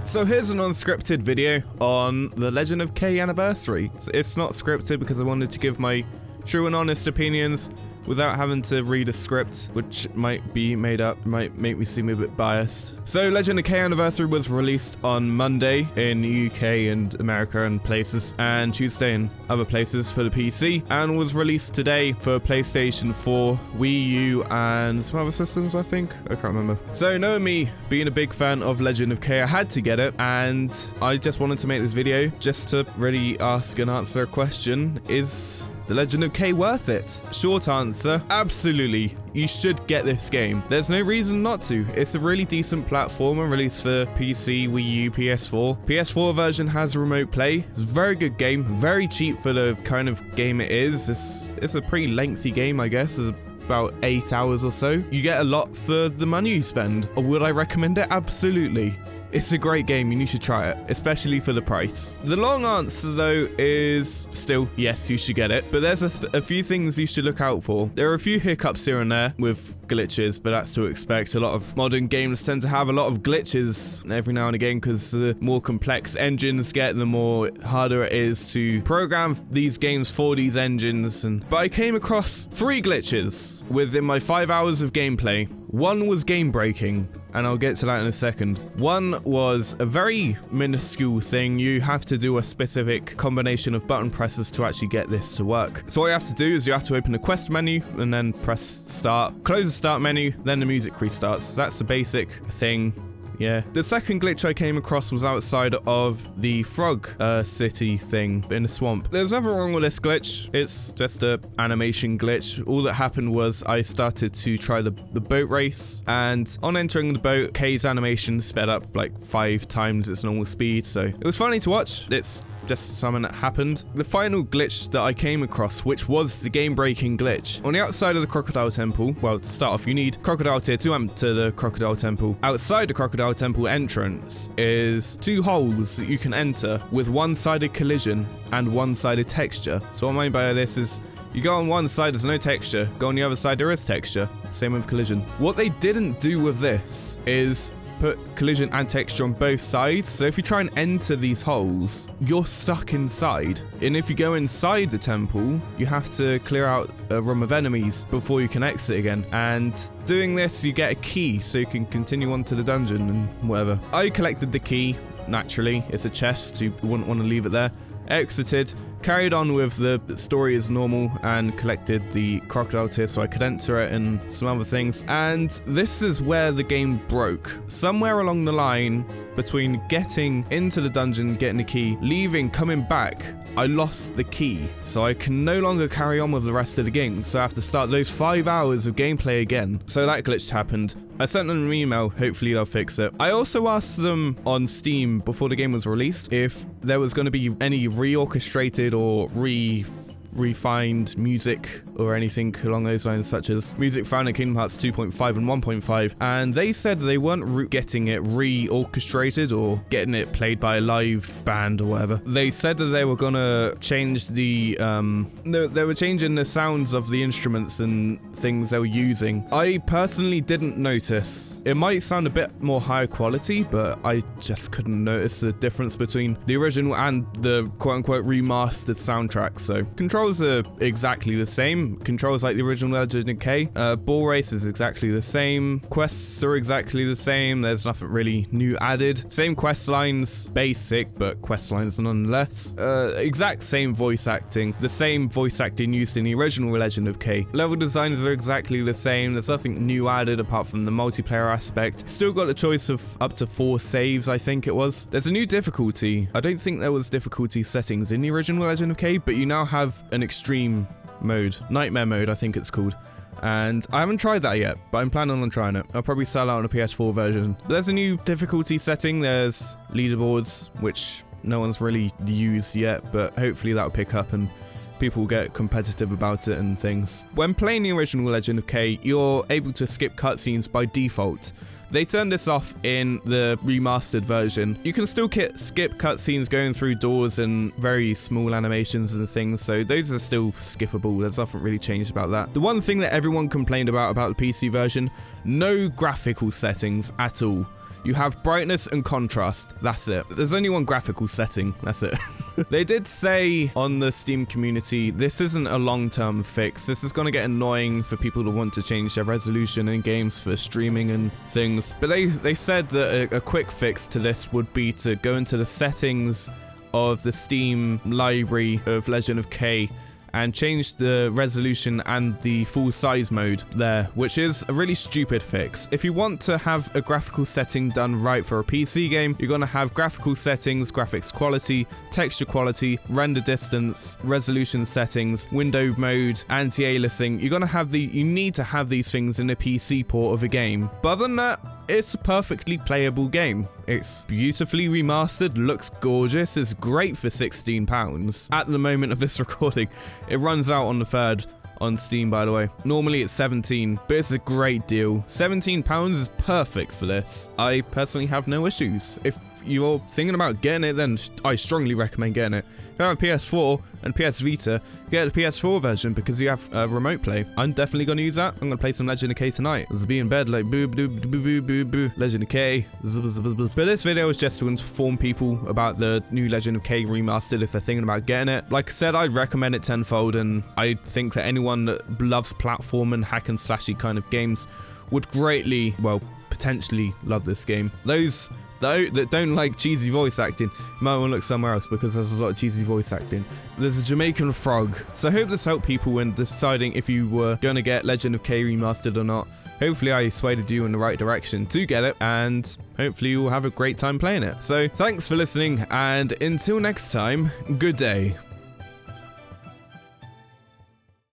So here's an unscripted video on the Legend of K anniversary. It's not scripted because I wanted to give my true and honest opinions without having to read a script, which might be made up, might make me seem a bit biased. So Legend of K Anniversary was released on Monday in the UK and America and places, and Tuesday in other places for the PC, and was released today for PlayStation 4, Wii U, and some other systems, I think? I can't remember. So knowing me, being a big fan of Legend of K, I had to get it, and I just wanted to make this video just to really ask and answer a question. Is The Legend of K worth it? Short answer, absolutely. You should get this game. There's no reason not to. It's a really decent platformer released for PC, Wii U, PS4. PS4 version has remote play. It's a very good game, very cheap for the kind of game it is. It's a pretty lengthy game, I guess. It's about 8 hours or so. You get a lot for the money you spend. Would I recommend it? Absolutely. It's a great game and you should try it, especially for the price. The long answer though is still, yes, you should get it, but there's a few things you should look out for. There are a few hiccups here and there with glitches, but that's to expect. A lot of modern games tend to have a lot of glitches every now and again because the more complex engines get, the more harder it is to program these games for these engines. But I came across 3 glitches within my 5 hours of gameplay. One was game breaking, and I'll get to that in a second. One was a very minuscule thing. You have to do a specific combination of button presses to actually get this to work. So what you have to do is you have to open the quest menu and then press start, close the start menu, then the music restarts. That's the basic thing. Yeah. The second glitch I came across was outside of the frog city thing in the swamp. There's nothing wrong with this glitch. It's just a animation glitch. All that happened was I started to try the boat race, and on entering the boat, K's animation sped up like 5 times its normal speed, so it was funny to watch. It's just something that happened. The final glitch that I came across, which was the game-breaking glitch. On the outside of the Crocodile Temple, well, to start off, you need Crocodile Tier to enter the Crocodile Temple. Outside the Crocodile Temple entrance is 2 holes that you can enter with one-sided collision and one-sided texture. So what I mean by this is, you go on one side, there's no texture. Go on the other side, there is texture. Same with collision. What they didn't do with this is put collision and texture on both sides, so if you try and enter these holes, you're stuck inside. And if you go inside the temple, you have to clear out a room of enemies before you can exit again. And doing this, you get a key so you can continue on to the dungeon and whatever. I collected the key, naturally. It's a chest, so you wouldn't want to leave it there. Exited, carried on with the story as normal, and collected the crocodile tear so I could enter it and some other things. And this is where the game broke. Somewhere along the line, between getting into the dungeon, getting the key, leaving, coming back, I lost the key. So I can no longer carry on with the rest of the game. So I have to start those 5 hours of gameplay again. So that glitch happened. I sent them an email, hopefully they'll fix it. I also asked them on Steam before the game was released if there was going to be any reorchestrated or refined music or anything along those lines, such as music found in Kingdom Hearts 2.5 and 1.5, and they said they weren't getting it reorchestrated or getting it played by a live band or whatever. They said that they were gonna change the they were changing the sounds of the instruments and things they were using. I personally didn't notice. It might sound a bit more high quality, but I just couldn't notice the difference between the original and the quote-unquote remastered soundtrack. So controls are exactly the same. Controls like the original Legend of K. Ball race is exactly the same. Quests are exactly the same. There's nothing really new added. Same quest lines, basic, but quest lines nonetheless. Exact same voice acting. The same voice acting used in the original Legend of K. Level designs are exactly the same. There's nothing new added apart from the multiplayer aspect. Still got the choice of up to 4 saves, I think it was. There's a new difficulty. I don't think there was difficulty settings in the original Legend of K, but you now have an extreme mode, nightmare mode I think it's called, and I haven't tried that yet, but I'm planning on trying it. I'll probably sell out on a PS4 version. There's a new difficulty setting. There's leaderboards, which no one's really used yet, but hopefully that'll pick up and people will get competitive about it and things. When playing the original Legend of K, you're able to skip cutscenes by default. They turned this off in the remastered version. You can still skip cutscenes going through doors and very small animations and things, so those are still skippable. There's nothing really changed about that. The one thing that everyone complained about the PC version, no graphical settings at all. You have brightness and contrast. That's it. There's only one graphical setting. That's it. They did say on the Steam community, this isn't a long-term fix. This is going to get annoying for people who want to change their resolution in games for streaming and things. But they said that a quick fix to this would be to go into the settings of the Steam library of Legend of K and change the resolution and the full size mode there, which is a really stupid fix. If you want to have a graphical setting done right for a PC game, you're going to have graphical settings, graphics quality, texture quality, render distance, resolution settings, window mode, anti-aliasing. You need to have these things in a PC port of a game. But other than that, it's a perfectly playable game. It's beautifully remastered, looks gorgeous, it's great for £16 at the moment of this recording. It runs out on the 3rd on Steam, by the way. Normally it's 17, but it's a great deal. £17 is perfect for this. I personally have no issues. If you're thinking about getting it, then I strongly recommend getting it. If you have a PS4 and PS Vita, get the PS4 version because you have remote play. I'm definitely going to use that. I'm going to play some Legend of K tonight. I'll be in bed like boo boo boo boo boo boo. Legend of K. But this video is just to inform people about the new Legend of K remastered if they're thinking about getting it. Like I said, I'd recommend it tenfold, and I think that anyone that loves platform and hack and slashy kind of games would greatly, well, potentially love this game. Those that don't like cheesy voice acting, you might want to look somewhere else because there's a lot of cheesy voice acting. There's a Jamaican frog. So I hope this helped people when deciding if you were going to get Legend of K remastered or not. Hopefully I persuaded you in the right direction to get it, and hopefully you'll have a great time playing it. So thanks for listening, and until next time, good day.